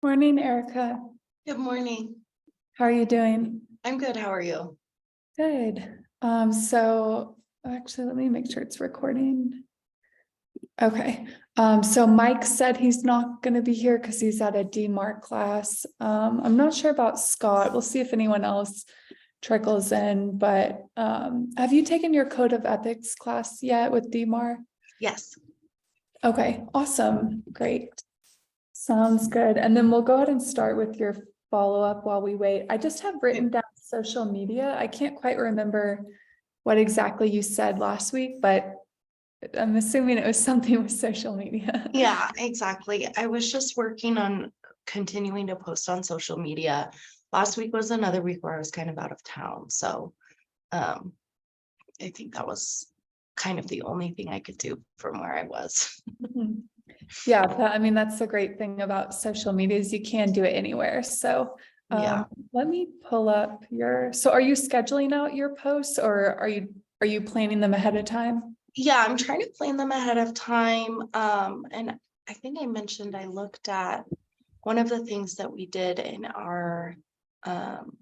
Morning, Erica. Good morning. How are you doing? I'm good. How are you? Good. So actually, let me make sure it's recording. Okay. So Mike said he's not going to be here because he's at a DMARC class. I'm not sure about Scott. We'll see if anyone else trickles in, but have you taken your code of ethics class yet with DMARC? Yes. Okay, awesome. Great. Sounds good. And then we'll go ahead and start with your follow-up while we wait. I just have written down social media. I can't quite remember what exactly you said last week, but I'm assuming it was something with social media. Yeah, exactly. I was just working on continuing to post on social media. Last week was another week where I was kind of out of town. So I think that was kind of the only thing I could do from where I was. Mhm. Yeah, I mean, that's the great thing about social media is you can do it anywhere. So Yeah. let me pull up so are you scheduling out your posts or are you planning them ahead of time? Yeah, I'm trying to plan them ahead of time. And I think I mentioned I looked at one of the things that we did in our um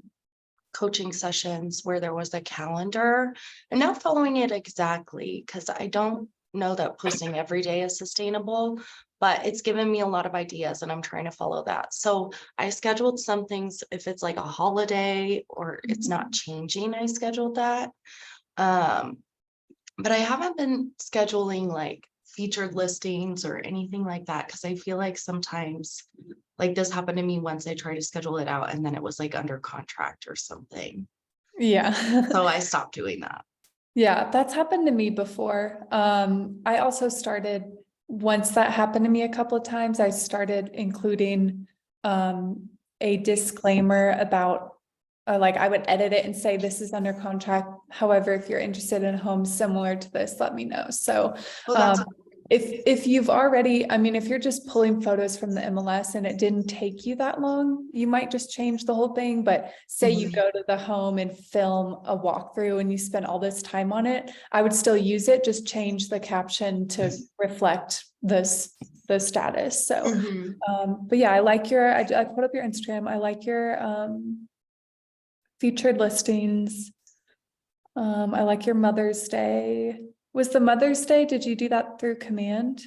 coaching sessions where there was a calendar and not following it exactly because I don't know that posting every day is sustainable, but it's given me a lot of ideas and I'm trying to follow that. So I scheduled some things if it's like a holiday or it's not changing, I scheduled that. Um, but I haven't been scheduling like featured listings or anything like that because I feel like sometimes like this happened to me once I tried to schedule it out and then it was like under contract or something. Yeah. So I stopped doing that. Yeah, that's happened to me before. I also started, once that happened to me a couple of times, I started including a disclaimer about like I would edit it and say this is under contract. However, if you're interested in homes similar to this, let me know. So Well, that's if you've already, I mean, if you're just pulling photos from the MLS and it didn't take you that long, you might just change the whole thing. But say you go to the home and film a walkthrough and you spend all this time on it, I would still use it, just change the caption to reflect the status. So, but yeah, I like I put up your Instagram. I like your featured listings. I like your Mother's Day. Was the Mother's Day, did you do that through Command?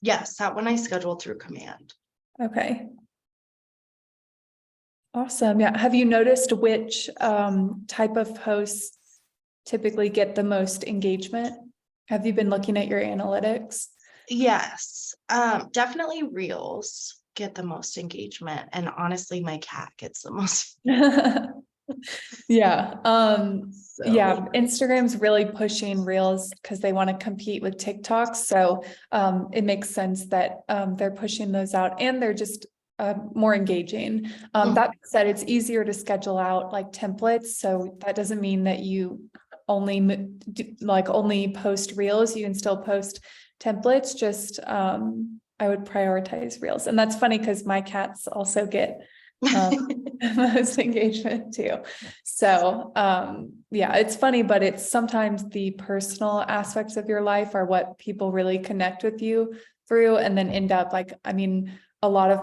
yes, that one I scheduled through Command. Okay. Awesome. Yeah. Have you noticed which type of posts typically get the most engagement? Have you been looking at your analytics? Yes, definitely reels get the most engagement. And honestly, my cat gets the most. Yeah. So Yeah, Instagram's really pushing reels because they want to compete with TikTok. So it makes sense that they're pushing those out and they're just more engaging. That said, it's easier to schedule out like templates. So that doesn't mean that you only only post reels. You can still post templates. Just I would prioritize reels. And that's funny because my cats also get most engagement too. So yeah, it's funny, but it's sometimes the personal aspects of your life are what people really connect with you through and then end up like, I mean, a lot of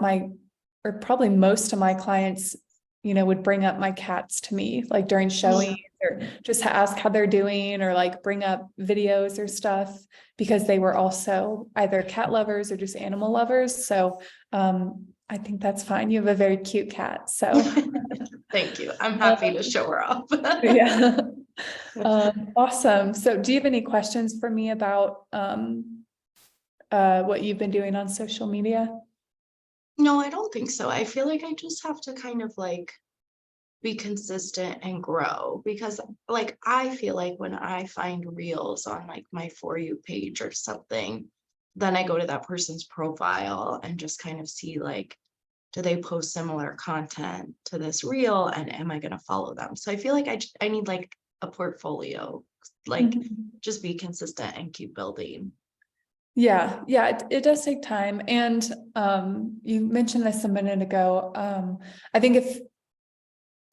or probably most of my clients, would bring up my cats to me like during showing or just ask how they're doing or like bring up videos or stuff because they were also either cat lovers or just animal lovers. So I think that's fine. You have a very cute cat. So thank you. I'm happy to show her off. yeah. Awesome. So do you have any questions for me about what you've been doing on social media? No, I don't think so. I feel like I just have to kind of like be consistent and grow because like I feel like when I find reels on like my For You page or something, then I go to that person's profile and just kind of see like, do they post similar content to this reel and am I going to follow them? So I feel like I need like a portfolio, like Mhm. just be consistent and keep building. Yeah, it does take time. And you mentioned this a minute ago. I think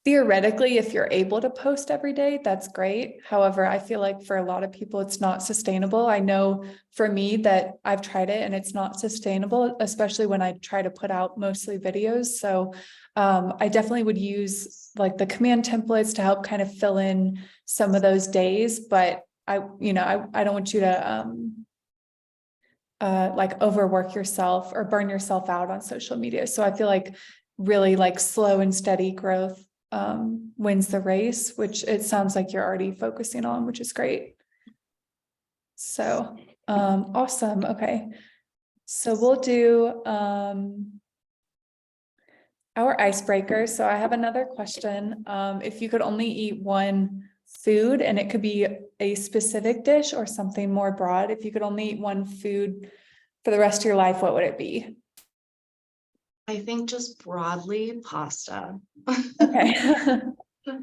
theoretically, if you're able to post every day, that's great. However, I feel like for a lot of people, it's not sustainable. I know for me that I've tried it and it's not sustainable, especially when I try to put out mostly videos. So I definitely would use like the command templates to help kind of fill in some of those days, but I don't want you to like overwork yourself or burn yourself out on social media. So I feel like really like slow and steady growth wins the race, which it sounds like you're already focusing on, which is great. So awesome. Okay. So we'll do our icebreaker. So I have another question. If you could only eat one food, and it could be a specific dish or something more broad, if you could only eat one food for the rest of your life, what would it be? I think just broadly pasta. Okay.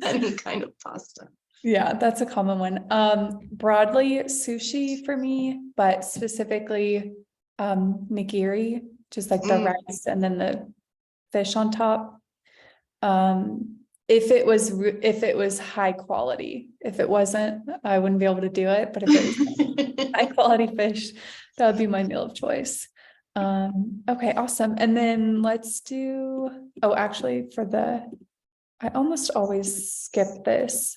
Any kind of pasta. Yeah, that's a common one. Broadly sushi for me, but specifically nigiri, just like the rice and then the fish on top. If it was high quality, if it wasn't, I wouldn't be able to do it. But if it was high quality fish, that would be my meal of choice. Okay, awesome. And then let's do, oh, actually I almost always skip this.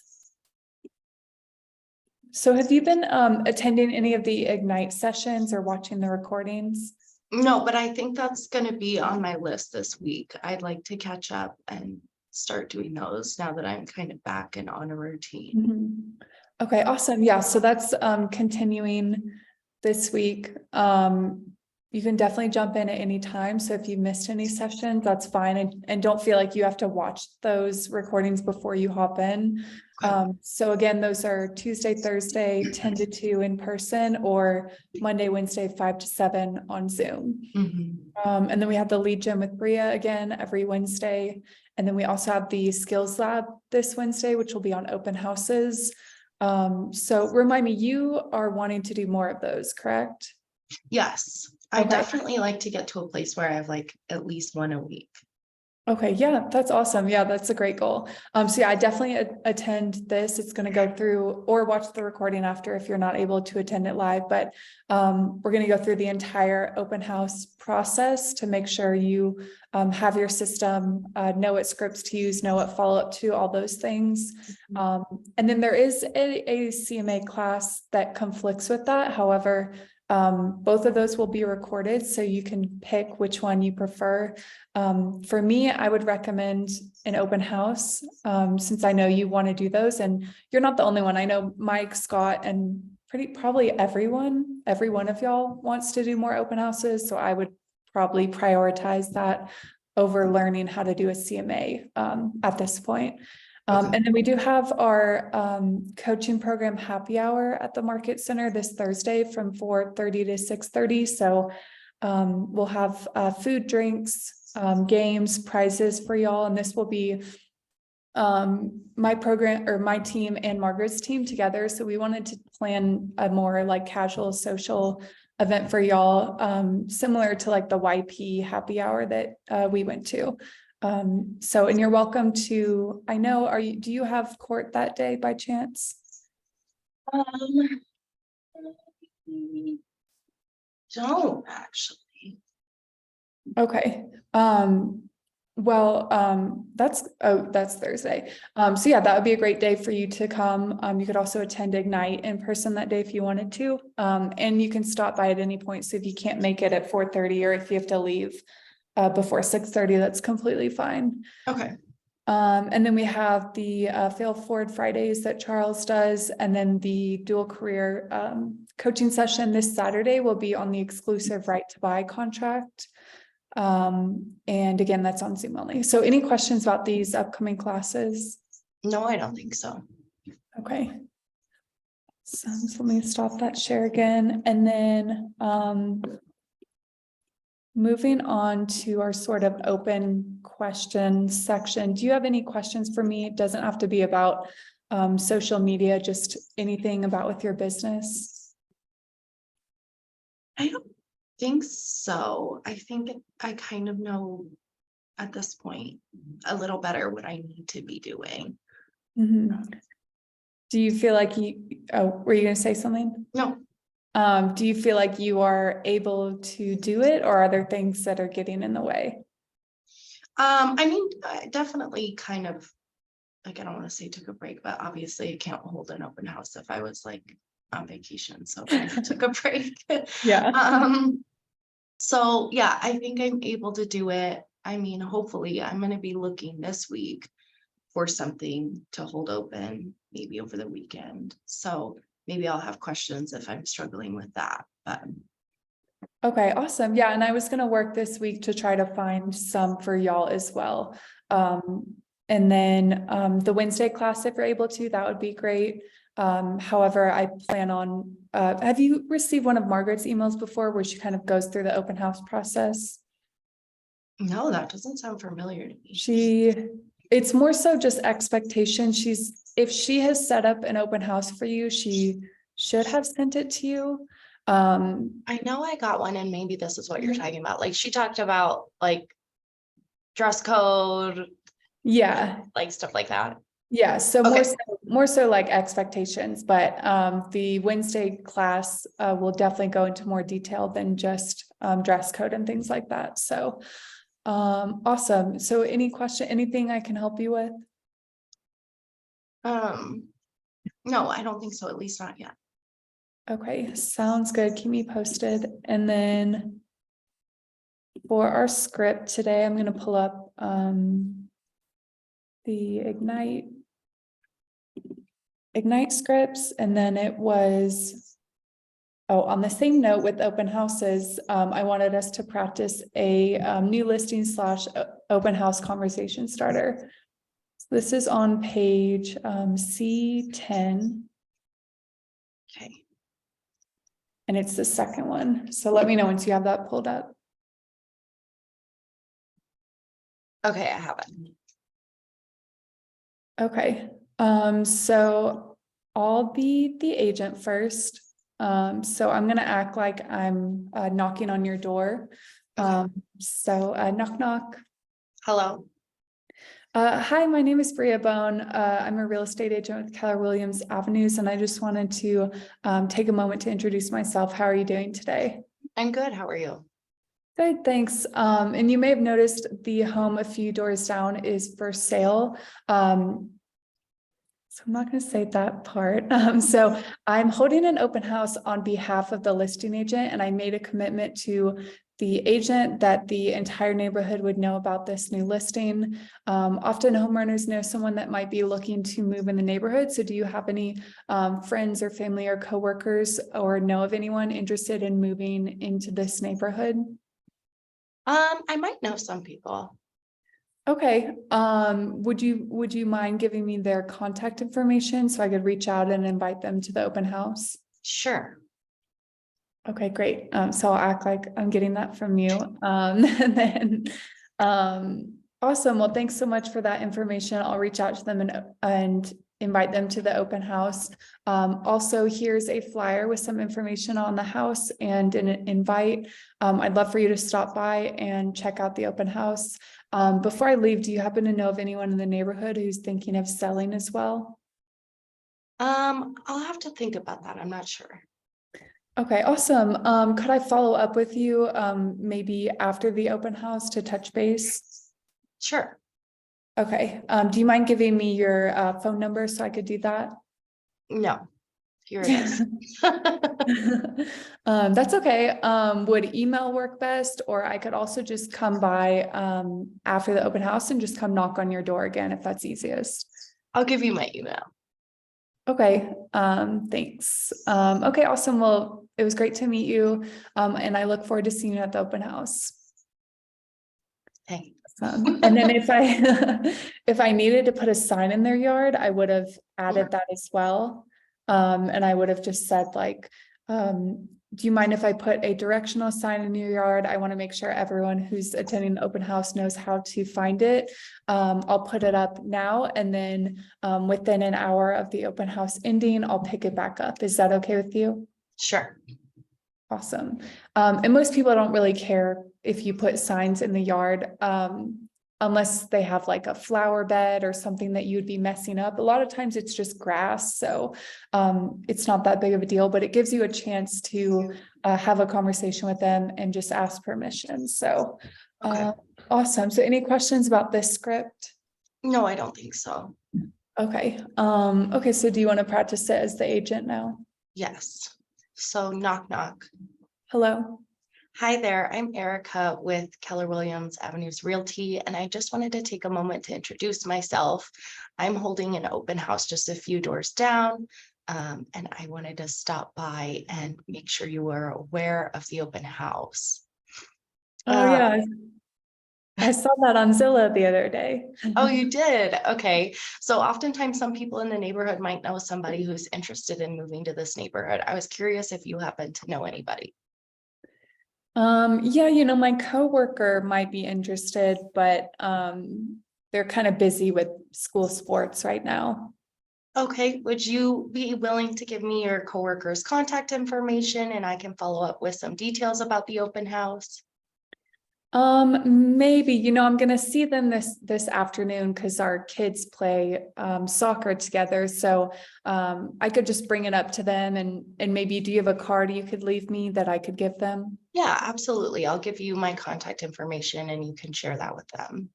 So have you been attending any of the Ignite sessions or watching the recordings? No, but I think that's gonna be on my list this week. I'd like to catch up and start doing those now that I'm kind of back and on a routine. Mhm. Okay, awesome. Yeah, so that's continuing this week. You can definitely jump in at any time. So if you missed any sessions, that's fine. And don't feel like you have to watch those recordings before you hop in. So again, those are Tuesday, Thursday, 10 to 2 in person, or Monday, Wednesday, 5 to 7 on Zoom. And then we have the lead gym with Brea again every Wednesday. And then we also have the skills lab this Wednesday, which will be on open houses. So remind me, you are wanting to do more of those, correct? Yes, I Okay. definitely like to get to a place where I have like at least one a week. Okay, yeah, that's awesome. Yeah, that's a great goal. So yeah, I definitely attend this. It's going to go through, or watch the recording after if you're not able to attend it live, but we're going to go through the entire open house process to make sure you have your system, know what scripts to use, know what follow-up to, all those things. And then there is a CMA class that conflicts with that. However, both of those will be recorded, so you can pick which one you prefer. For me, I would recommend an open house, since I know you want to do those, and you're not the only one. I know Mike, Scott, and probably every one of y'all wants to do more open houses. So I would probably prioritize that over learning how to do a CMA at this point. And then we do have our coaching program happy hour at the Market Center this Thursday from 4:30 to 6:30. So we'll have food, drinks, games, prizes for y'all. And this will be my program or my team and Margaret's team together. So we wanted to plan a more like casual social event for y'all, similar to like the YP happy hour that we went to. So, and you're welcome to, I know, do you have court that day by chance? Don't actually. Okay. That's Thursday. So yeah, that would be a great day for you to come. You could also attend Ignite in person that day if you wanted to. And you can stop by at any point. So if you can't make it at 4:30 or if you have to leave before 6:30, that's completely fine. Okay. And then we have the Fail Forward Fridays that Charles does, and then the dual career coaching session this Saturday will be on the exclusive right to buy contract. And again, that's on Zoom only. So any questions about these upcoming classes? No, I don't think so. Okay. So let me stop that share again. And then moving on to our sort of open questions section. Do you have any questions for me? It doesn't have to be about social media, just anything about with your business. I don't think so. I think I kind of know at this point a little better what I need to be doing. Mhm. Do you feel like were you gonna say something? No, Do you feel like you are able to do it, or are there things that are getting in the way? I mean, I definitely kind of, like, I don't want to say took a break, but obviously I can't hold an open house if I was like on vacation. So kind of took a break. Yeah. So yeah, I think I'm able to do it. I mean, hopefully I'm going to be looking this week for something to hold open, maybe over the weekend. So maybe I'll have questions if I'm struggling with that. But Okay, awesome. Yeah, and I was gonna work this week to try to find some for y'all as well. And then the Wednesday class, if you're able to, that would be great. However, I plan on, have you received one of Margaret's emails before where she kind of goes through the open house process? no, that doesn't sound familiar to me. It's more so just expectation. If she has set up an open house for you, she should have sent it to you. I know I got one, and maybe this is what you're talking about. Like she talked about like dress code, yeah, like stuff like that. yeah. So Okay. more so like expectations, but the Wednesday class will definitely go into more detail than just dress code and things like that. So awesome. So anything I can help you with? No, I don't think so, at least not yet. Okay, sounds good. Keep me posted. And then for our script today, I'm going to pull up the Ignite scripts. And then it was, on the same note with open houses, I wanted us to practice a new listing / open house conversation starter. So this is on page C10. Okay. And it's the second one. So let me know once you have that pulled up. Okay, I have it. Okay, so I'll be the agent first. So I'm gonna act like I'm knocking on your door. Okay. So knock knock. Hello. Hi, my name is Brea Bone. I'm a real estate agent with Keller Williams Avenues, and I just wanted to take a moment to introduce myself. How are you doing today? I'm good. How are you? Good, thanks. And you may have noticed the home a few doors down is for sale. So I'm not going to say that part. So I'm holding an open house on behalf of the listing agent, and I made a commitment to the agent that the entire neighborhood would know about this new listing. Often homeowners know someone that might be looking to move in the neighborhood. So do you have any friends or family or coworkers, or know of anyone interested in moving into this neighborhood? I might know some people. Okay, would you mind giving me their contact information so I could reach out and invite them to the open house? Sure. Okay, great. So I'll act like I'm getting that from you. And then, awesome. Well, thanks so much for that information. I'll reach out to them and invite them to the open house. Also, here's a flyer with some information on the house and an invite. I'd love for you to stop by and check out the open house. Before I leave, do you happen to know of anyone in the neighborhood who's thinking of selling as well? I'll have to think about that. I'm not sure. Okay, awesome. Could I follow up with you maybe after the open house to touch base? Sure. Okay. Do you mind giving me your phone number so I could do that? No, here it is. That's okay. Would email work best, or I could also just come by after the open house and just come knock on your door again if that's easiest. I'll give you my email. Okay, thanks. Okay, awesome. Well, it was great to meet you. And I look forward to seeing you at the open house. Hey. And then if I if I needed to put a sign in their yard, I would have added that as well. And I would have just said like, do you mind if I put a directional sign in your yard? I want to make sure everyone who's attending the open house knows how to find it. I'll put it up now, and then within an hour of the open house ending, I'll pick it back up. Is that okay with you? Sure. Awesome. And most people don't really care if you put signs in the yard. unless they have like a flower bed or something that you'd be messing up. A lot of times it's just grass, so it's not that big of a deal, but it gives you a chance to have a conversation with them and just ask permission. So Okay. awesome. So any questions about this script? No, I don't think so. Okay. Okay, so do you want to practice it as the agent now? Yes. So knock, knock. Hello. Hi there, I'm Erica with Keller Williams Avenues Realty, and I just wanted to take a moment to introduce myself. I'm holding an open house just a few doors down, and I wanted to stop by and make sure you were aware of the open house. Oh Uh, yeah, I saw that on Zillow the other day. oh, you did? Okay. So oftentimes some people in the neighborhood might know somebody who's interested in moving to this neighborhood. I was curious if you happen to know anybody. Yeah, you know, my coworker might be interested, but they're kind of busy with school sports right now. Okay, would you be willing to give me your coworker's contact information and I can follow up with some details about the open house? Maybe, you know, I'm gonna see them this afternoon because our kids play soccer together. So I could just bring it up to them and maybe do you have a card you could leave me that I could give them? Yeah, absolutely. I'll give you my contact information and you can share that with them.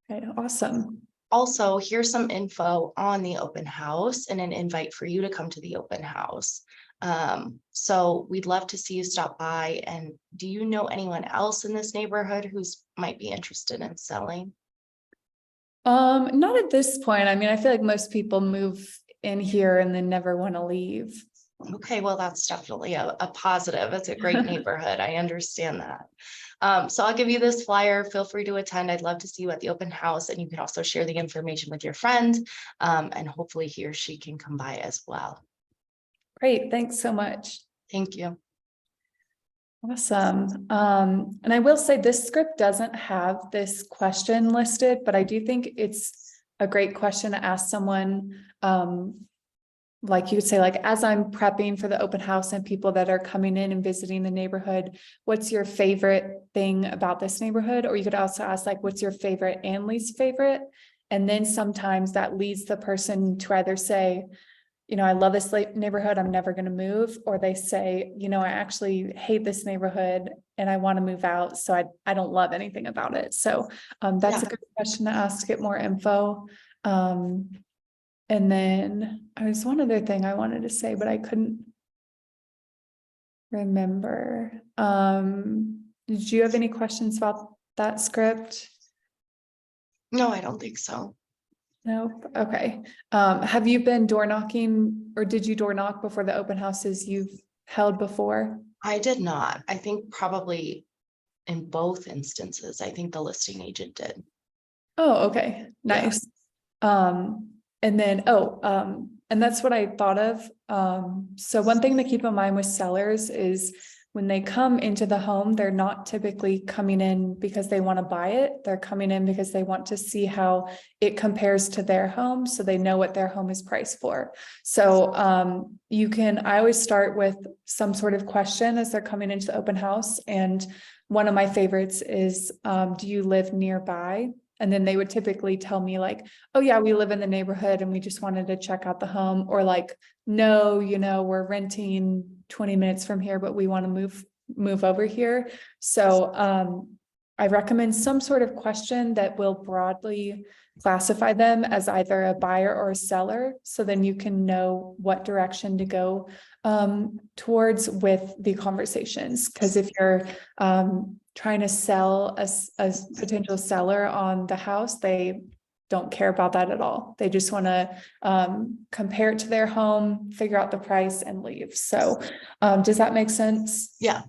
Okay, awesome. Also, here's some info on the open house and an invite for you to come to the open house. So we'd love to see you stop by. And do you know anyone else in this neighborhood who's might be interested in selling? Not at this point. I mean, I feel like most people move in here and then never want to leave. Okay, well, that's definitely a positive. It's a great neighborhood. I understand that. So I'll give you this flyer. Feel free to attend. I'd love to see you at the open house, and you can also share the information with your friend, and hopefully he or she can come by as well. Great, thanks so much. Thank you. Awesome. And I will say this script doesn't have this question listed, but I do think it's a great question to ask someone. Like you would say, like, as I'm prepping for the open house and people that are coming in and visiting the neighborhood, what's your favorite thing about this neighborhood? Or you could also ask, like, what's your favorite and least favorite? And then sometimes that leads the person to either say, you know, I love this neighborhood, I'm never going to move. Or they say, you know, I actually hate this neighborhood and I want to move out. So I don't love anything about it. So that's Yeah. a good question to ask to get more info. And then there's one other thing I wanted to say, but I couldn't remember. Did you have any questions about that script? No, I don't think so. Nope. Okay. Have you been door knocking or did you door knock before the open houses you've held before? I did not. I think probably in both instances, I think the listing agent did. Oh, okay. Yeah. Nice. And then, and that's what I thought of. So one thing to keep in mind with sellers is when they come into the home, they're not typically coming in because they want to buy it. They're coming in because they want to see how it compares to their home, so they know what their home is priced for. So I always start with some sort of question as they're coming into the open house. And one of my favorites is, do you live nearby? And then they would typically tell me like, oh yeah, we live in the neighborhood and we just wanted to check out the home. Or like, no, you know, we're renting 20 minutes from here, but we want to move over here. So I recommend some sort of question that will broadly classify them as either a buyer or a seller. So then you can know what direction to go towards with the conversations. Because if you're trying to sell a potential seller on the house, they don't care about that at all. They just want to compare it to their home, figure out the price and leave. So does that make sense? Yeah.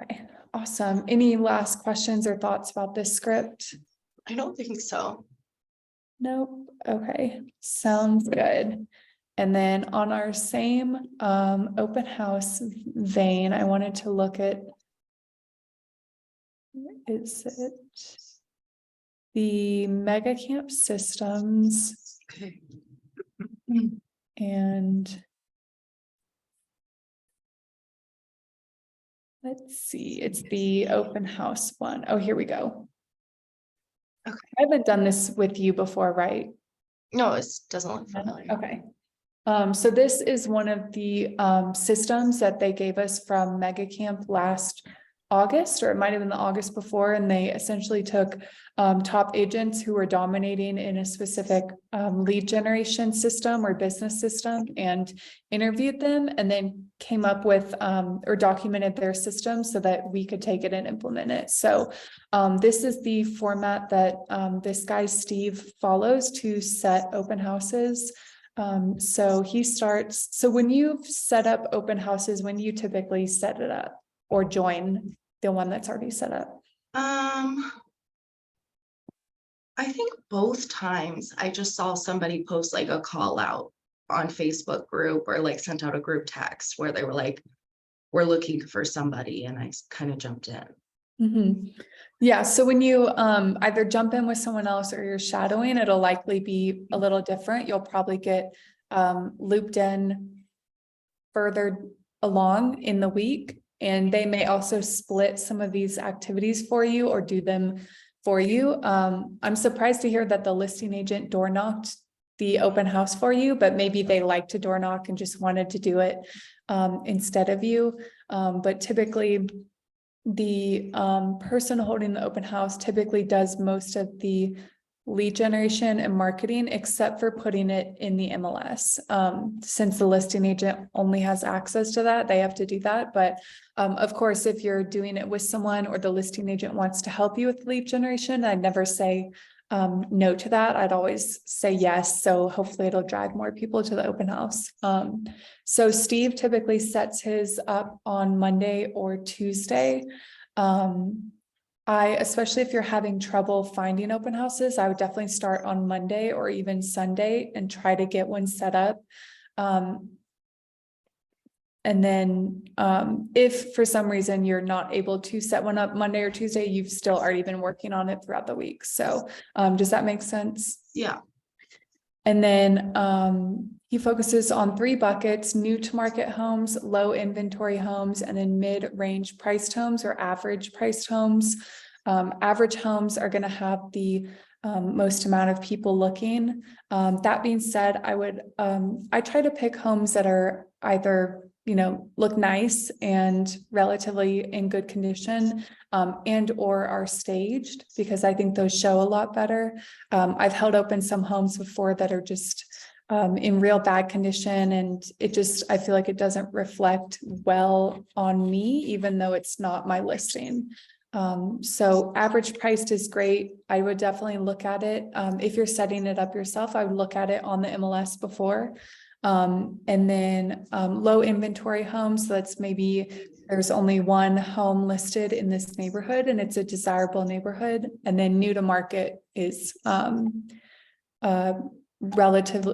Okay, awesome. Any last questions or thoughts about this script? I don't think so. Nope. Okay, sounds good. And then on our same open house vein, I wanted to look at, is it the mega camp systems? Okay. And let's see, it's the open house one. Oh, here we go. I haven't done this with you before, right? No, it doesn't look familiar. Okay. So this is one of the systems that they gave us from Mega Camp last August, or it might have been the August before, and they essentially took top agents who were dominating in a specific lead generation system or business system and interviewed them, and then came up with or documented their system so that we could take it and implement it. So this is the format that this guy Steve follows to set open houses. So he starts, so when you've set up open houses, when you typically set it up or join the one that's already set up? I think both times I just saw somebody post like a call out on Facebook group or like sent out a group text where they were like, we're looking for somebody, and I kind of jumped in. Mm-hmm. Yeah, so when you either jump in with someone else or you're shadowing, it'll likely be a little different. You'll probably get looped in further along in the week, and they may also split some of these activities for you or do them for you. I'm surprised to hear that the listing agent door knocked the open house for you, but maybe they like to door knock and just wanted to do it instead of you. But typically the person holding the open house typically does most of the lead generation and marketing, except for putting it in the MLS. Since the listing agent only has access to that, they have to do that. But of course, if you're doing it with someone or the listing agent wants to help you with lead generation, I'd never say no to that. I'd always say yes. So hopefully it'll drive more people to the open house. So Steve typically sets his up on Monday or Tuesday. Especially if you're having trouble finding open houses, I would definitely start on Monday or even Sunday and try to get one set up. And then if for some reason you're not able to set one up Monday or Tuesday, you've still already been working on it throughout the week. So does that make sense? Yeah. And then he focuses on 3 buckets: new to market homes, low inventory homes, and then mid-range priced homes or average priced homes. Average homes are going to have the most amount of people looking. That being said, I try to pick homes that are either, look nice and relatively in good condition, and or are staged, because I think those show a lot better. I've held open some homes before that are just in real bad condition, and I feel like it doesn't reflect well on me, even though it's not my listing. So average priced is great. I would definitely look at it. If you're setting it up yourself, I would look at it on the MLS before. And then low inventory homes. So that's maybe there's only one home listed in this neighborhood and it's a desirable neighborhood. And then new to market is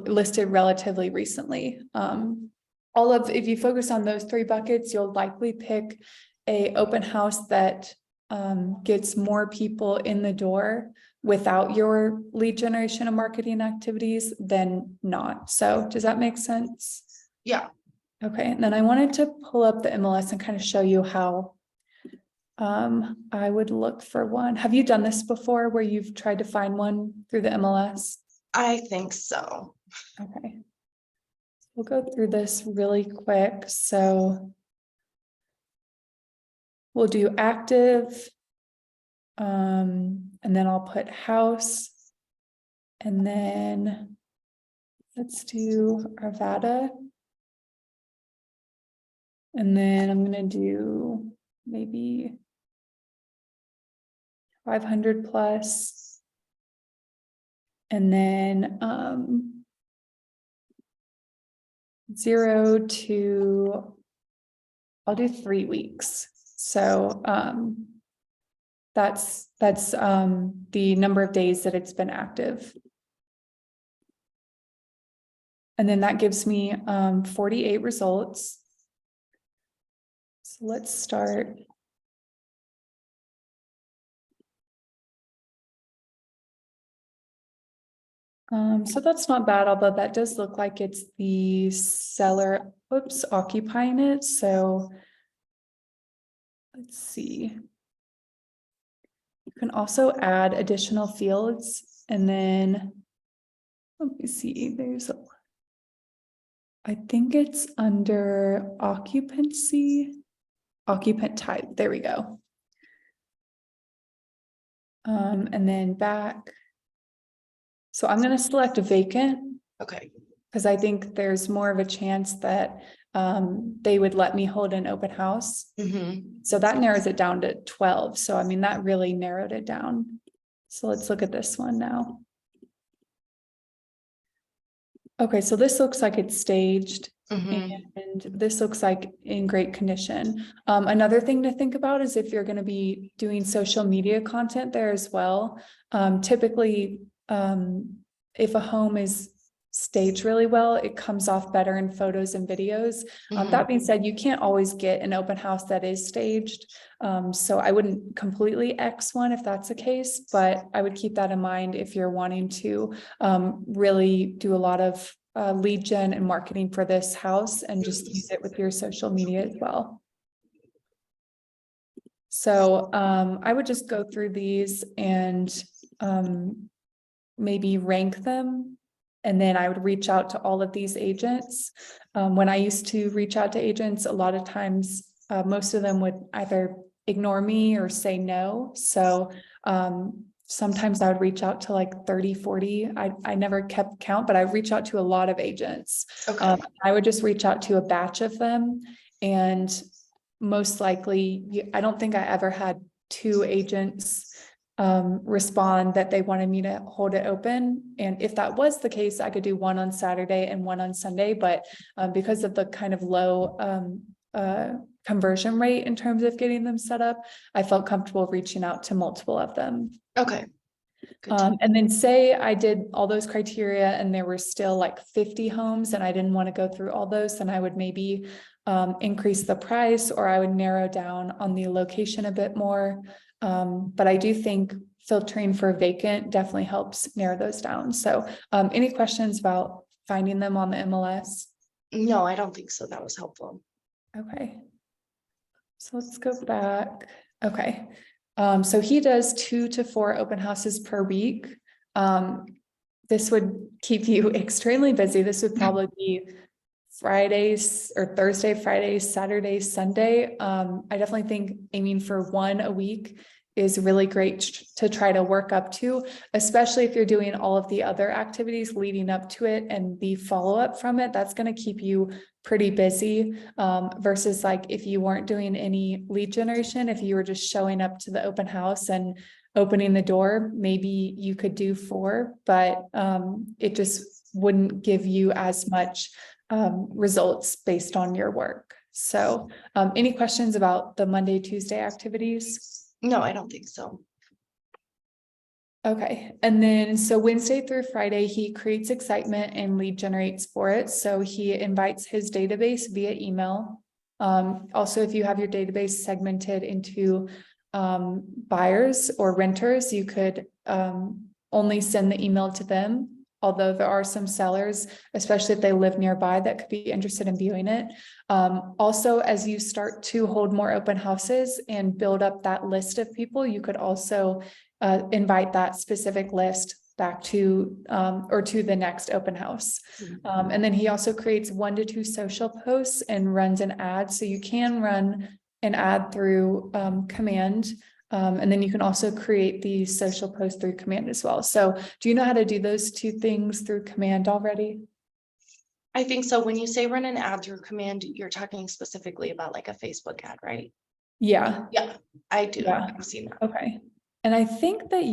listed relatively recently. If you focus on those 3 buckets, you'll likely pick a open house that gets more people in the door without your lead generation and marketing activities than not. So does that make sense? Yeah. Okay, and then I wanted to pull up the MLS and kind of show you how I would look for one. Have you done this before where you've tried to find one through the MLS? I think so. Okay. We'll go through this really quick. So we'll do active, and then I'll put house, and then let's do Arvada. And then I'm going to do maybe 500 plus. And then 0 to, I'll do 3 weeks. So that's the number of days that it's been active. And then that gives me 48 results. So let's start. So that's not bad, although that does look like it's the seller, occupying it. So let's see. You can also add additional fields, and then let me see, I think it's under occupancy, occupant type. There we go. And then back. So I'm going to select a vacant. Okay. Because I think there's more of a chance that they would let me hold an open house. So that narrows it down to 12. So I mean, that really narrowed it down. So let's look at this one now. Okay, so this looks like it's staged. And this looks like in great condition. Another thing to think about is if you're going to be doing social media content there as well. Typically, if a home is staged really well, it comes off better in photos and videos. That being said, you can't always get an open house that is staged. So I wouldn't completely X one if that's the case, but I would keep that in mind if you're wanting to really do a lot of lead gen and marketing for this house and just use it with your social media as well. So I would just go through these and maybe rank them. And then I would reach out to all of these agents. When I used to reach out to agents, a lot of times, most of them would either ignore me or say no. So sometimes I would reach out to like 30, 40. I never kept count, but I reach out to a lot of agents. Okay. I would just reach out to a batch of them. And most likely, I don't think I ever had 2 agents respond that they wanted me to hold it open. And if that was the case, I could do one on Saturday and one on Sunday. But because of the kind of low conversion rate in terms of getting them set up, I felt comfortable reaching out to multiple of them. Okay. And then say I did all those criteria and there were still like 50 homes and I didn't want to go through all those, then I would maybe increase the price, or I would narrow down on the location a bit more. But I do think filtering for vacant definitely helps narrow those down. So any questions about finding them on the MLS? No, I don't think so. That was helpful. Okay. So let's go back. Okay. So he does 2 to 4 open houses per week. This would keep you extremely busy. This would probably be Fridays or Thursday, Fridays, Saturdays, Sunday. I definitely think aiming for 1 a week is really great to try to work up to, especially if you're doing all of the other activities leading up to it and the follow-up from it. That's going to keep you pretty busy versus like if you weren't doing any lead generation, if you were just showing up to the open house and opening the door, maybe you could do 4, but it just wouldn't give you as much results based on your work. So any questions about the Monday, Tuesday activities? No, I don't think so. Okay. And then, so Wednesday through Friday, he creates excitement and lead generates for it. So he invites his database via email. Also, if you have your database segmented into buyers or renters, you could only send the email to them. Although there are some sellers, especially if they live nearby, that could be interested in viewing it. Also, as you start to hold more open houses and build up that list of people, you could also invite that specific list back to or to the next open house. And then he also creates 1 to 2 social posts and runs an ad. So you can run an ad through command. And then you can also create the social post through command as well. So do you know how to do those 2 things through command already? I think so. When you say run an ad through command, you're talking specifically about like a Facebook ad, right? Yeah. Yeah, I do. Yeah. I've seen that. Okay. And I think that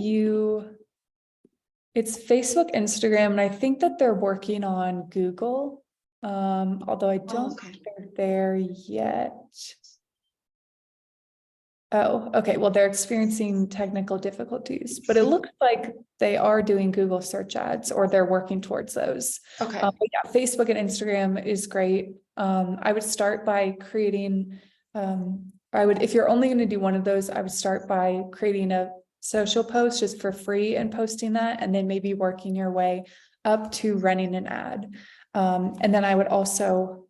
it's Facebook, Instagram, and I think that they're working on Google. Although I don't think they're there yet. Oh, okay. Well, they're experiencing technical difficulties, but it looks like they are doing Google search ads or they're working towards those. Okay. But yeah, Facebook and Instagram is great. I would start by creating, if you're only going to do one of those, I would start by creating a social post just for free and posting that, and then maybe working your way up to running an ad. And then I would also,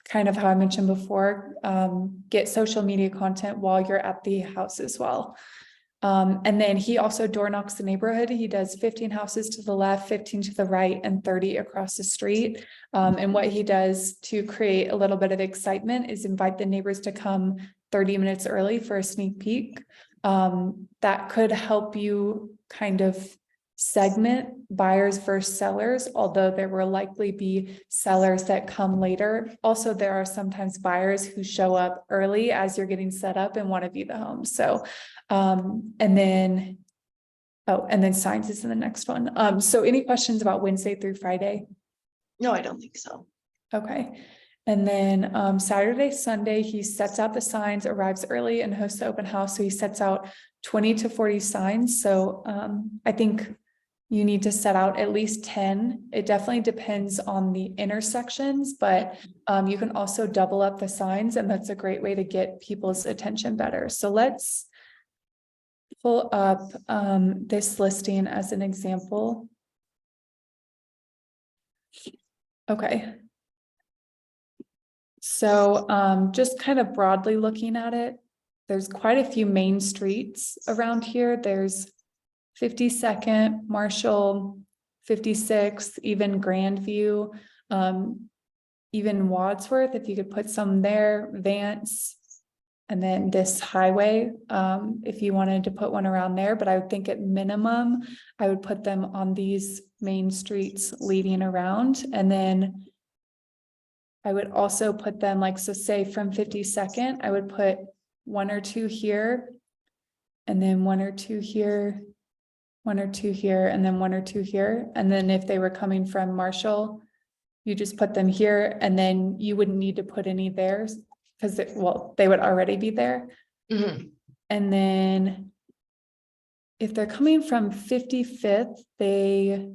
kind of how I mentioned before, get social media content while you're at the house as well. And then he also door knocks the neighborhood. He does 15 houses to the left, 15 to the right, and 30 across the street. And what he does to create a little bit of excitement is invite the neighbors to come 30 minutes early for a sneak peek. That could help you kind of segment buyers versus sellers, although there will likely be sellers that come later. Also, there are sometimes buyers who show up early as you're getting set up and want to view the home. So, and then signs is in the next one. So any questions about Wednesday through Friday? No, I don't think so. Okay. And then Saturday, Sunday, he sets out the signs, arrives early, and hosts the open house. So he sets out 20 to 40 signs. So I think you need to set out at least 10. It definitely depends on the intersections, but you can also double up the signs, and that's a great way to get people's attention better. So let's pull up this listing as an example. Okay. So just kind of broadly looking at it, there's quite a few main streets around here. There's 52nd, Marshall, 56th, even Grandview, even Wadsworth, if you could put some there, Vance, and then this highway, if you wanted to put one around there. But I would think at minimum, I would put them on these main streets leading around. And then I would also put them like, so say from 52nd, I would put 1 or 2 here, and then 1 or 2 here, 1 or 2 here, and then 1 or 2 here. And then if they were coming from Marshall, you just put them here, and then you wouldn't need to put any there because they would already be there. Mm-hmm. And then if they're coming from 55th, they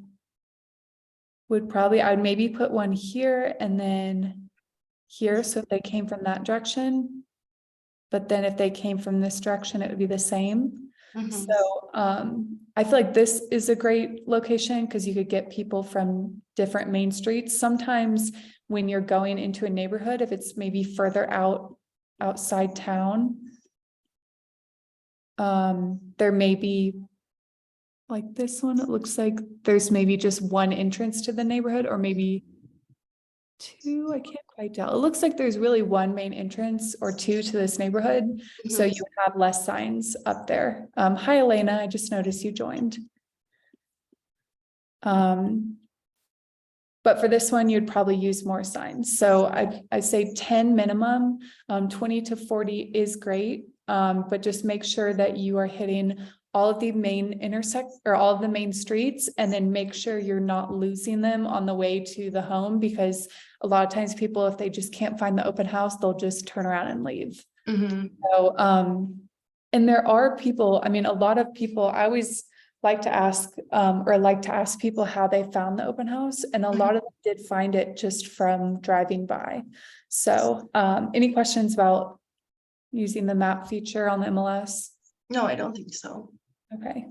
would probably, I would maybe put one here and then here. So if they came from that direction, but then if they came from this direction, it would be the same. Mm-hmm. So I feel like this is a great location because you could get people from different main streets. Sometimes when you're going into a neighborhood, if it's maybe further outside town, there may be like this one. It looks like there's maybe just one entrance to the neighborhood, or maybe 2. I can't quite tell. It looks like there's really one main entrance or 2 to this neighborhood. Mm-hmm. So you have less signs up there. Hi, Elena. I just noticed you joined. But for this one, you'd probably use more signs. So I say 10 minimum, 20 to 40 is great. But just make sure that you are hitting all of the main all of the main streets, and then make sure you're not losing them on the way to the home, because a lot of times people, if they just can't find the open house, they'll just turn around and leave. Mm-hmm. So, and there are people, I mean, a lot of people, I always like to ask people how they found the open house. And a lot of them did find it just from driving by. So, any questions about using the map feature on the MLS? No, I don't think so. Okay.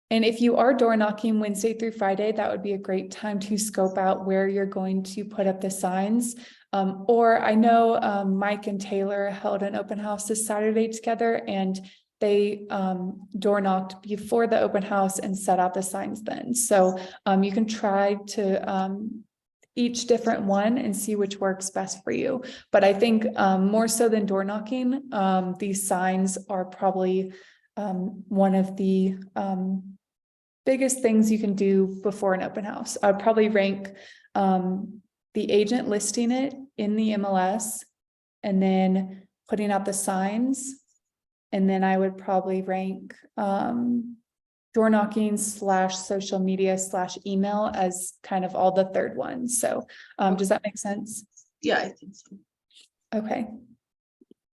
And if you are door knocking Wednesday through Friday, that would be a great time to scope out where you're going to put up the signs. Or I know Mike and Taylor held an open house this Saturday together, and they door knocked before the open house and set out the signs then. So you can try to each different one and see which works best for you. But I think more so than door knocking, these signs are probably one of the biggest things you can do before an open house. I'd probably rank the agent listing it in the MLS and then putting out the signs. And then I would probably rank door knocking / social media / email as kind of all the third ones. So does that make sense? Yeah, I think so. Okay.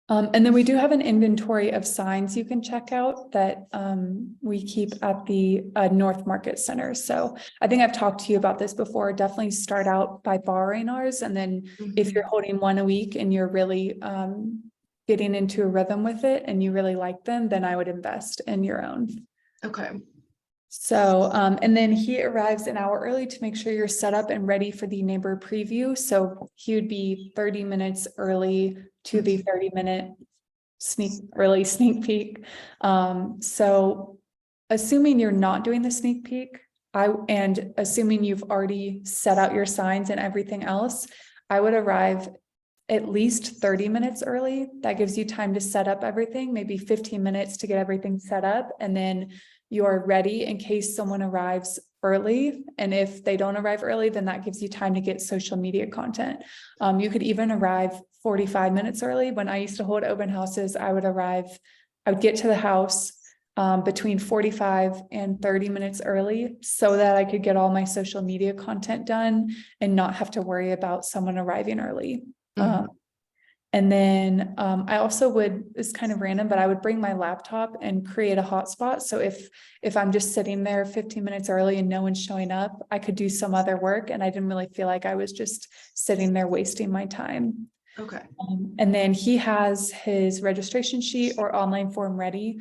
And then we do have an inventory of signs you can check out that we keep at the North Market Center. So I think I've talked to you about this before. Definitely start out by borrowing ours. And then if you're holding one a week and you're really getting into a rhythm with it and you really like them, then I would invest in your own. Okay. So, and then he arrives an hour early to make sure you're set up and ready for the neighbor preview. So he would be 30 minutes early to the 30-minute early sneak peek. So assuming you're not doing the sneak peek, and assuming you've already set out your signs and everything else, I would arrive at least 30 minutes early. That gives you time to set up everything, maybe 15 minutes to get everything set up, and then you're ready in case someone arrives early. And if they don't arrive early, then that gives you time to get social media content. You could even arrive 45 minutes early. When I used to hold open houses, I would get to the house between 45 and 30 minutes early so that I could get all my social media content done and not have to worry about someone arriving early. And then I also would, it's kind of random, but I would bring my laptop and create a hotspot. So if I'm just sitting there 15 minutes early and no one's showing up, I could do some other work and I didn't really feel like I was just sitting there wasting my time. Okay. And then he has his registration sheet or online form ready.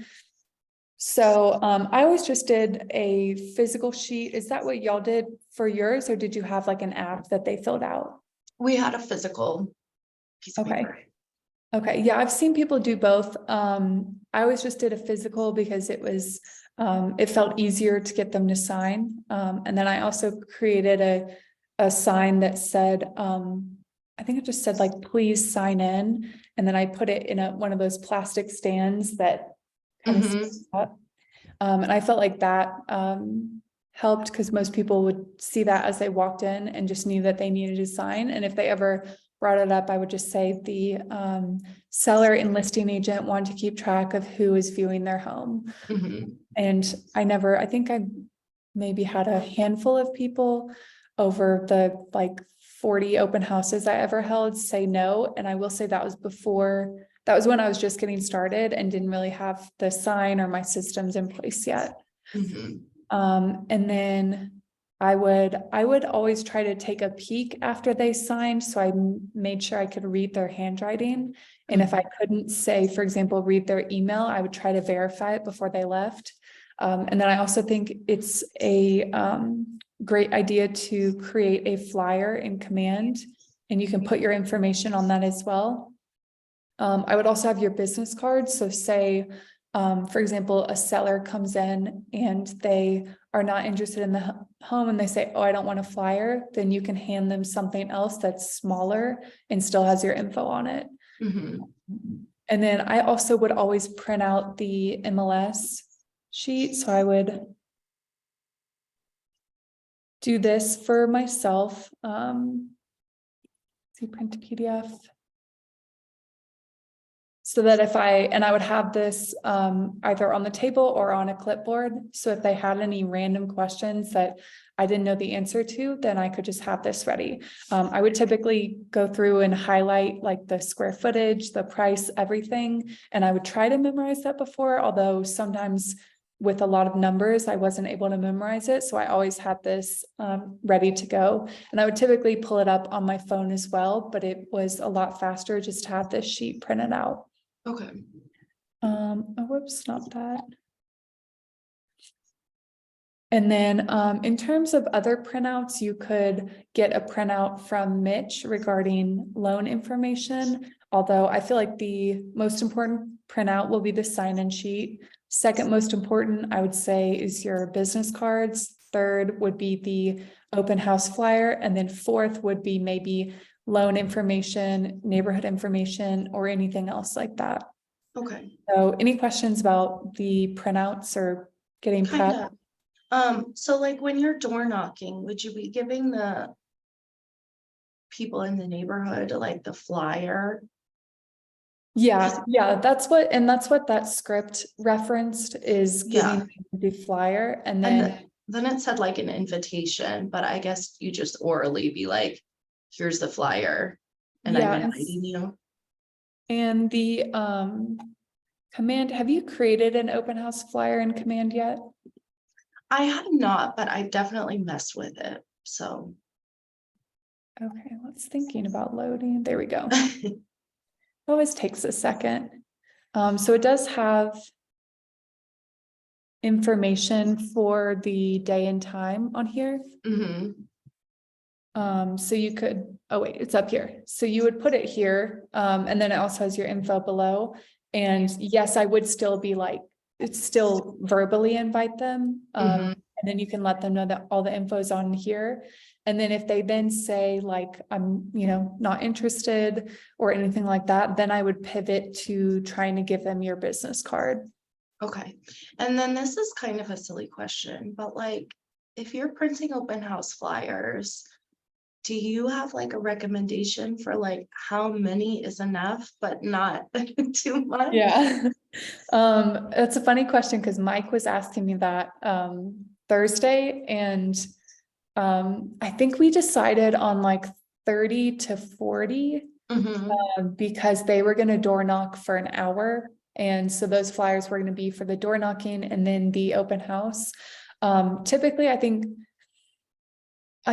So I always just did a physical sheet. Is that what y'all did for yours, or did you have like an app that they filled out? We had a physical piece of paper. Okay. Yeah, I've seen people do both. I always just did a physical because it felt easier to get them to sign. And then I also created a sign that said, I think it just said like, please sign in. And then I put it in one of those plastic stands that kind of sticks up. And I felt like that helped because most people would see that as they walked in and just knew that they needed to sign. And if they ever brought it up, I would just say the seller and listing agent want to keep track of who is viewing their home. And I think I maybe had a handful of people over the like 40 open houses I ever held say no. And I will say that was when I was just getting started and didn't really have the sign or my systems in place yet. And then I would always try to take a peek after they signed. So I made sure I could read their handwriting. And if I couldn't say, for example, read their email, I would try to verify it before they left. And then I also think it's a great idea to create a flyer in Command, and you can put your information on that as well. I would also have your business cards. So say, for example, a seller comes in and they are not interested in the home and they say, oh, I don't want a flyer, then you can hand them something else that's smaller and still has your info on it. And then I also would always print out the MLS sheet. So I would do this for myself. See, print to PDF. So that I would have this either on the table or on a clipboard. So if they had any random questions that I didn't know the answer to, then I could just have this ready. I would typically go through and highlight like the square footage, the price, everything. And I would try to memorize that before, although sometimes with a lot of numbers, I wasn't able to memorize it. So I always had this ready to go. And I would typically pull it up on my phone as well, but it was a lot faster just to have this sheet printed out. Okay. Oh, whoops, not that. And then in terms of other printouts, you could get a printout from Mitch regarding loan information. Although I feel like the most important printout will be the sign-in sheet. Second most important, I would say, is your business cards. Third would be the open house flyer. And then fourth would be maybe loan information, neighborhood information, or anything else like that. Okay. So any questions about the printouts or getting prepped? So like when you're door knocking, would you be giving the people in the neighborhood like the flyer? Yeah, that's what that script referenced is giving them the flyer. And then it said like an invitation, but I guess you just orally be like, here's the flyer and I'm inviting you. And the Command, have you created an open house flyer in Command yet? I have not, but I definitely messed with it. So okay, let's thinking about loading. There we go. Always takes a second. So it does have information for the day and time on here. So you could, oh wait, it's up here. So you would put it here. And then it also has your info below. And yes, I would still be like, it's still verbally invite them. Mhm. And then you can let them know that all the info is on here. And then if they then say like, I'm, not interested or anything like that, then I would pivot to trying to give them your business card. Okay, and then this is kind of a silly question, but like, if you're printing open house flyers, do you have like a recommendation for like how many is enough, but not too much? Yeah. That's a funny question because Mike was asking me that Thursday, and I think we decided on like 30 to 40 Mhm. because they were going to door knock for an hour. And so those flyers were going to be for the door knocking and then the open house. Typically, I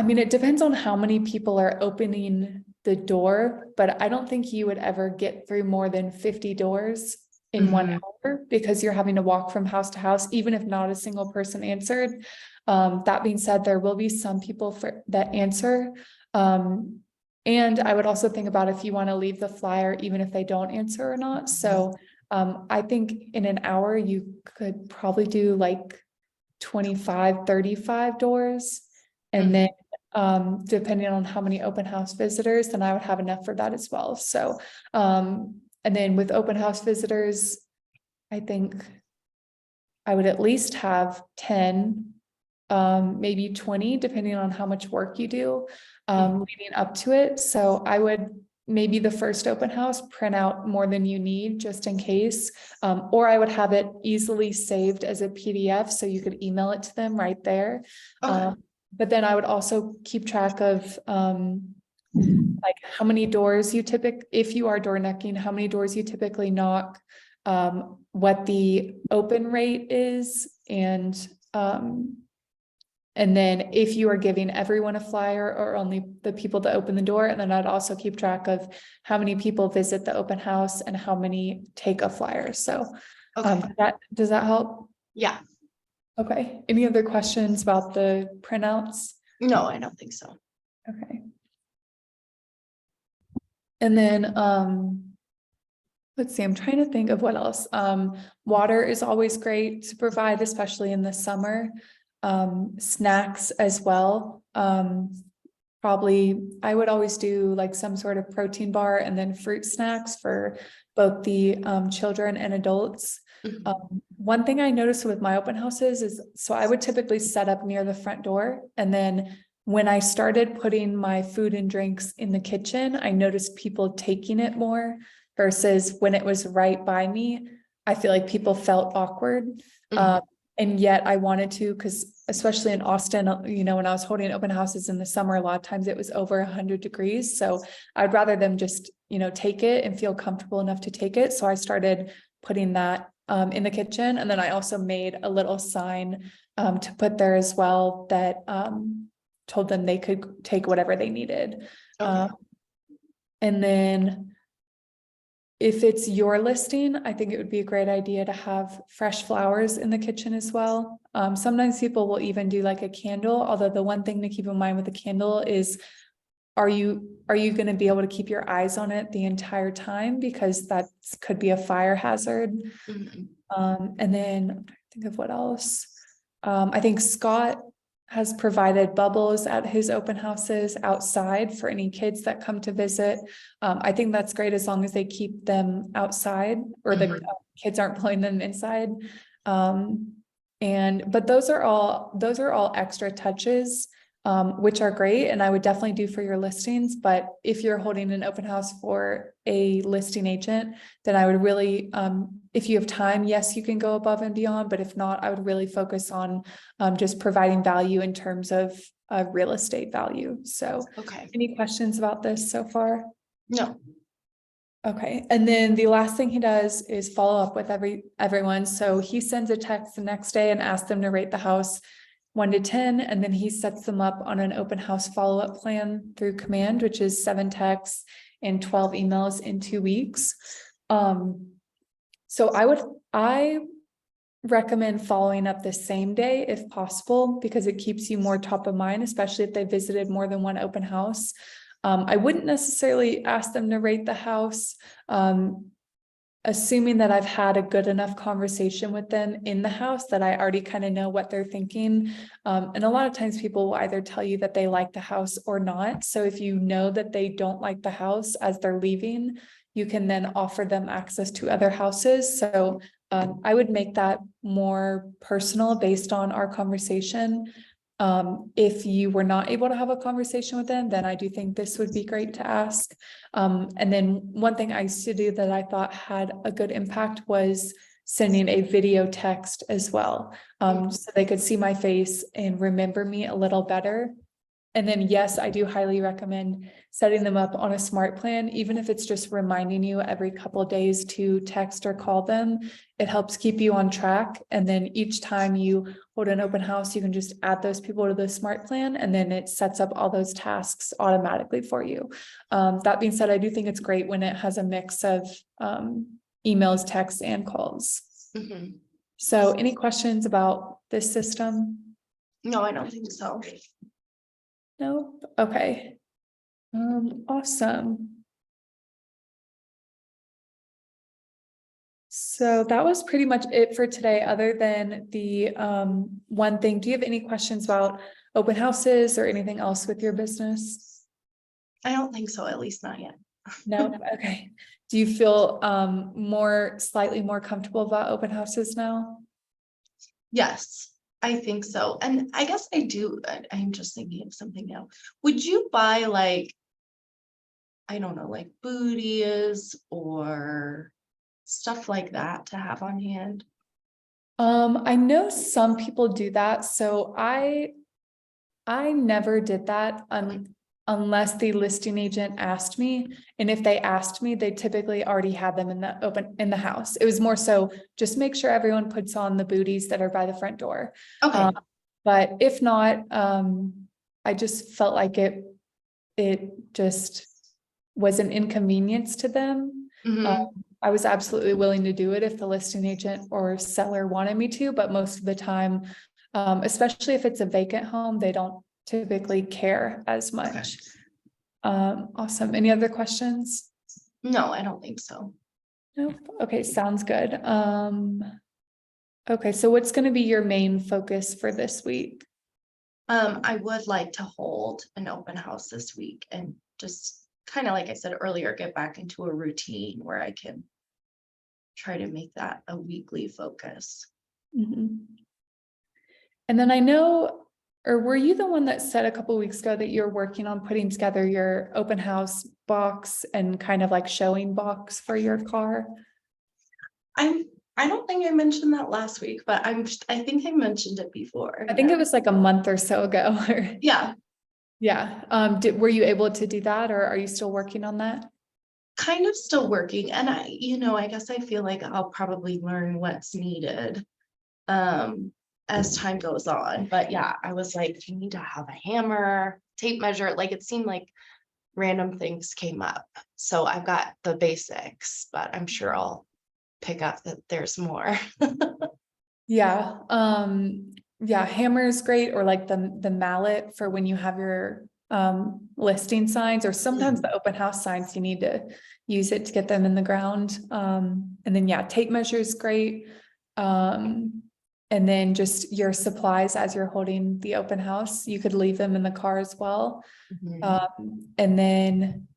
mean, it depends on how many people are opening the door, but I don't think you would ever get through more than 50 doors in 1 Mhm. hour because you're having to walk from house to house, even if not a single person answered. That being said, there will be some people that answer. And I would also think about if you want to leave the flyer, even if they don't answer or not. So I think in an hour, you could probably do like 25, 35 doors. And then depending on how many open house visitors, then I would have enough for that as well. So, and then with open house visitors, I think I would at least have 10, maybe 20, depending on how much work you do, leading up to it. So I would maybe the first open house print out more than you need just in case, or I would have it easily saved as a PDF so you could email it to them right there. Okay. But then I would also keep track of like how many doors you if you are door knocking, how many doors you typically knock, what the open rate is, and then if you are giving everyone a flyer or only the people that open the door. And then I'd also keep track of how many people visit the open house and how many take a flyer. So Okay. does that help? Yeah. Okay. Any other questions about the printouts? No, I don't think so. Okay. And then, let's see, I'm trying to think of what else. Water is always great to provide, especially in the summer. Snacks as well. Probably I would always do like some sort of protein bar and then fruit snacks for both the children and adults. One thing I noticed with my open houses is, so I would typically set up near the front door, and then when I started putting my food and drinks in the kitchen, I noticed people taking it more versus when it was right by me. I feel like people felt awkward. Mhm. And yet I wanted to, because especially in Austin, when I was holding open houses in the summer, a lot of times it was over 100 degrees. So I'd rather them just, take it and feel comfortable enough to take it. So I started putting that in the kitchen. And then I also made a little sign to put there as well that told them they could take whatever they needed. Okay. And then if it's your listing, I think it would be a great idea to have fresh flowers in the kitchen as well. Sometimes people will even do like a candle, although the one thing to keep in mind with a candle is, are you going to be able to keep your eyes on it the entire time? Because that could be a fire hazard. Mhm. And then I'm trying to think of what else. I think Scott has provided bubbles at his open houses outside for any kids that come to visit. I think that's great as long as they keep them outside or the kids aren't blowing them inside. But those are all extra touches, which are great. And I would definitely do for your listings. But if you're holding an open house for a listing agent, then I would really, if you have time, yes, you can go above and beyond. But if not, I would really focus on just providing value in terms of real estate value. So Okay. any questions about this so far? No. Okay, and then the last thing he does is follow up with everyone. So he sends a text the next day and asks them to rate the house 1 to 10, and then he sets them up on an open house follow-up plan through Command, which is 7 texts and 12 emails in 2 weeks. So I recommend following up the same day if possible, because it keeps you more top of mind, especially if they visited more than one open house. I wouldn't necessarily ask them to rate the house. assuming that I've had a good enough conversation with them in the house that I already kind of know what they're thinking. And a lot of times people will either tell you that they like the house or not. So if you know that they don't like the house as they're leaving, you can then offer them access to other houses. So I would make that more personal based on our conversation. If you were not able to have a conversation with them, then I do think this would be great to ask. And then one thing I used to do that I thought had a good impact was sending a video text as well. So they could see my face and remember me a little better. And then, yes, I do highly recommend setting them up on a smart plan, even if it's just reminding you every couple of days to text or call them. It helps keep you on track. And then each time you hold an open house, you can just add those people to the smart plan, and then it sets up all those tasks automatically for you. That being said, I do think it's great when it has a mix of emails, texts, and calls. Mhm. So any questions about this system? No, I don't think so. Nope. Okay. Awesome. So that was pretty much it for today, other than the one thing. Do you have any questions about open houses or anything else with your business? I don't think so, at least not yet. No? Okay. Do you feel slightly more comfortable about open houses now? Yes, I think so. And I guess I do. I'm just thinking of something now. Would you buy like, I don't know, like booties or stuff like that to have on hand? I know some people do that, so I never did that unless the listing agent asked me. And if they asked me, they typically already had them in the house. It was more so just make sure everyone puts on the booties that are by the front door. Okay, But if not, I just felt like it just was an inconvenience to them. mhm, I was absolutely willing to do it if the listing agent or seller wanted me to, but most of the time, especially if it's a vacant home, they don't typically care as okay. much. Awesome. Any other questions? No, I don't think so. Nope. Okay, sounds good. Okay, so what's going to be your main focus for this week? I would like to hold an open house this week and just kind of like I said earlier, get back into a routine where I can try to make that a weekly focus. Mhm. And then I know, or were you the one that said a couple of weeks ago that you're working on putting together your open house box and kind of like showing box for your car? I don't think I mentioned that last week, but I think I mentioned it before. I think it was like a month or so ago. Yeah, Yeah. Were you able to do that, or are you still working on that? kind of still working. And I guess I feel like I'll probably learn what's needed as time goes on. But yeah, I was like, you need to have a hammer, tape measure. Like it seemed like random things came up. So I've got the basics, but I'm sure I'll pick up that there's more. Yeah. Yeah, hammer is great, or like the mallet for when you have your listing signs, or sometimes the open house signs, you need to use it to get them in the ground. And then yeah, tape measure is great. And then just your supplies as you're holding the open house, you could leave them in the car as well. Mhm. And then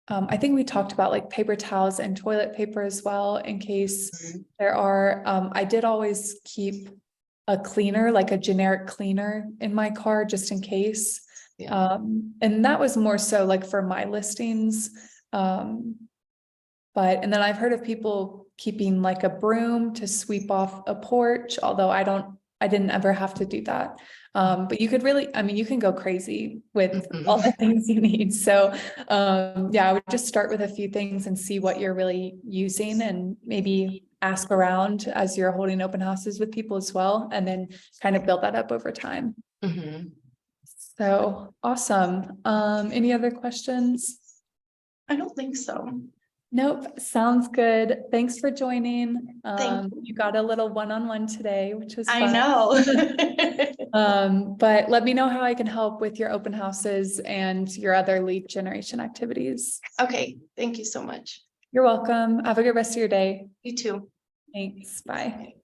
I think we talked about like paper towels and toilet paper as well, in case Mhm. there are. I did always keep a cleaner, like a generic cleaner in my car, just in case. Yeah. And that was more so like for my listings. And then I've heard of people keeping like a broom to sweep off a porch, although I didn't ever have to do that. But you could really, I mean, you can go crazy with all the Mhm. things you need. So, yeah, I would just start with a few things and see what you're really using, and maybe ask around as you're holding open houses with people as well, and then kind of build that up over time. Mhm. So awesome. Any other questions? I don't think so. Nope, sounds good. Thanks for joining. Thank You got a little one-on-one today, which was I fun. know. But let me know how I can help with your open houses and your other lead generation activities. Okay, thank you so much. You're welcome. Have a good rest of your day. You too. Thanks. Bye.